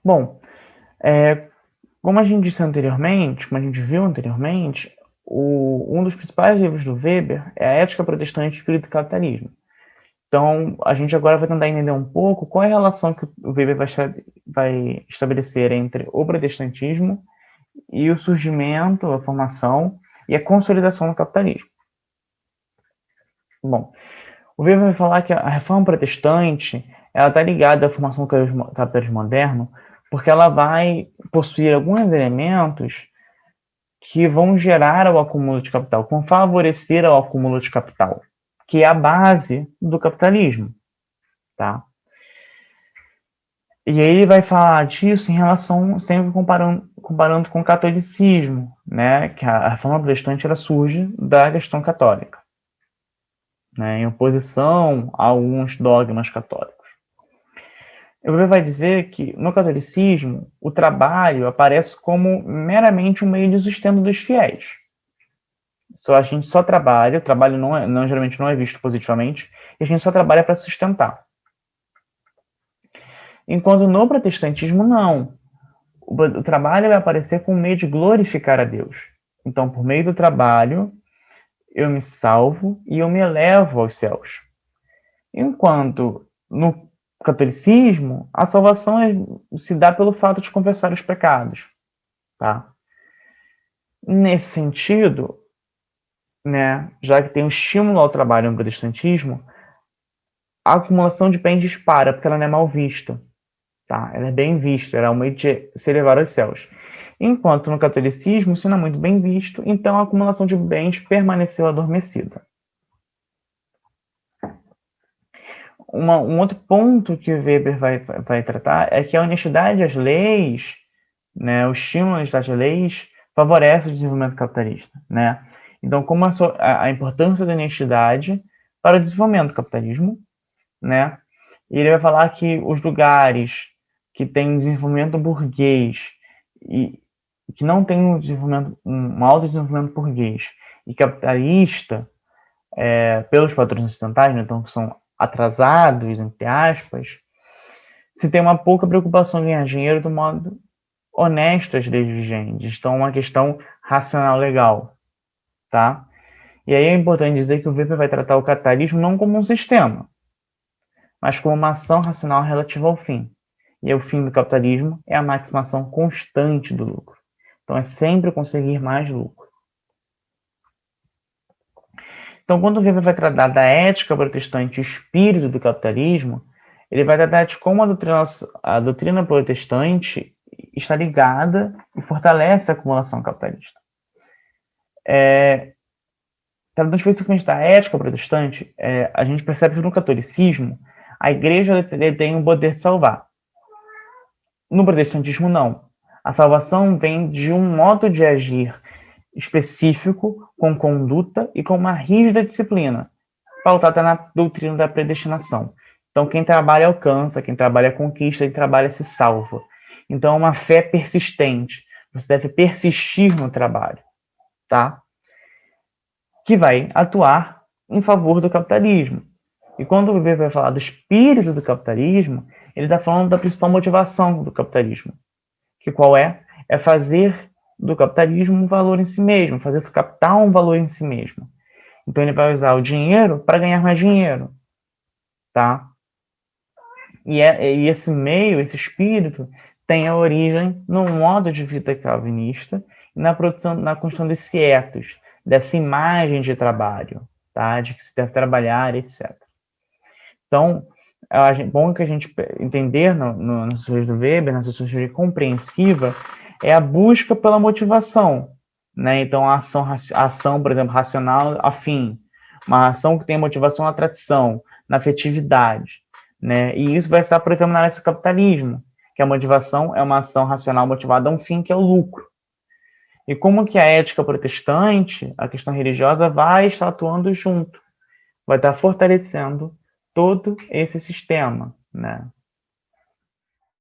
Bom, é, como a gente disse anteriormente, como a gente viu anteriormente, um dos principais livros do Weber é a Ética Protestante e o Espírito do Capitalismo. Então, a gente agora vai tentar entender um pouco qual é a relação que o Weber vai estabelecer entre o protestantismo e o surgimento, a formação e a consolidação do capitalismo. Bom, o Weber vai falar que a reforma protestante ela está ligada à formação do capitalismo moderno porque ela vai possuir alguns elementos que vão gerar o acúmulo de capital, que vão favorecer o acúmulo de capital, que é a base do capitalismo, tá? E aí ele vai falar disso em relação, sempre comparando com o catolicismo, né? Que a reforma protestante ela surge da questão católica, né? Em oposição a alguns dogmas católicos. Ele vai dizer que no catolicismo o trabalho aparece como meramente um meio de sustento dos fiéis. A gente só trabalha, o trabalho geralmente não é visto positivamente, e a gente só trabalha para sustentar. Enquanto no protestantismo, não. O trabalho vai aparecer como um meio de glorificar a Deus. Então, por meio do trabalho, eu me salvo e eu me elevo aos céus. Enquanto no catolicismo, a salvação se dá pelo fato de confessar os pecados. Tá? Nesse sentido, né, já que tem um estímulo ao trabalho no protestantismo, a acumulação de bens dispara, porque ela não é mal vista. Tá? Ela é bem vista, ela é um meio de se elevar aos céus. Enquanto no catolicismo isso não é muito bem visto, então a acumulação de bens permaneceu adormecida. Um outro ponto que o Weber vai tratar é que a honestidade das leis, né, o estímulo das leis, favorece o desenvolvimento capitalista. Né? Então, como a importância da honestidade para o desenvolvimento do capitalismo, né? E ele vai falar que os lugares que têm um desenvolvimento burguês e que não tem um alto desenvolvimento burguês e capitalista pelos padrões ocidentais, né, então que são atrasados, entre aspas, se tem uma pouca preocupação em ganhar dinheiro do modo honesto as leis vigentes. Então, uma questão racional legal, tá? E aí é importante dizer que o Weber vai tratar o capitalismo não como um sistema, mas como uma ação racional relativa ao fim. E o fim do capitalismo é a maximização constante do lucro. Então, é sempre conseguir mais lucro. Então, quando o Weber vai tratar da ética protestante e o espírito do capitalismo, ele vai tratar de como a doutrina protestante está ligada e fortalece a acumulação capitalista. Tratando especificamente da ética protestante, a gente percebe que no catolicismo a igreja tem o poder de salvar. No protestantismo, não. A salvação vem de um modo de agir específico, com conduta e com uma rígida disciplina, pautada na doutrina da predestinação. Então, quem trabalha alcança, quem trabalha conquista, quem trabalha se salva. Então, é uma fé persistente. Você deve persistir no trabalho, tá? Que vai atuar em favor do capitalismo. E quando o Weber vai falar do espírito do capitalismo, ele está falando da principal motivação do capitalismo, que qual é? É fazer do capitalismo um valor em si mesmo, fazer do capital um valor em si mesmo. Então ele vai usar o dinheiro para ganhar mais dinheiro, tá? E esse meio, esse espírito, tem a origem no modo de vida calvinista e na construção desse ethos, dessa imagem de trabalho, tá? De que se deve trabalhar, etc. Então, é bom que a gente entender nas sociologia do Weber, na sociologia compreensiva, é a busca pela motivação, né? Então, a ação, por exemplo, racional afim, uma ação que tem motivação na tradição, na afetividade, né? E isso vai estar, por exemplo, na área do capitalismo, que a motivação é uma ação racional motivada a um fim que é o lucro. E como que a ética protestante, a questão religiosa, vai estar atuando junto, vai estar fortalecendo todo esse sistema, né?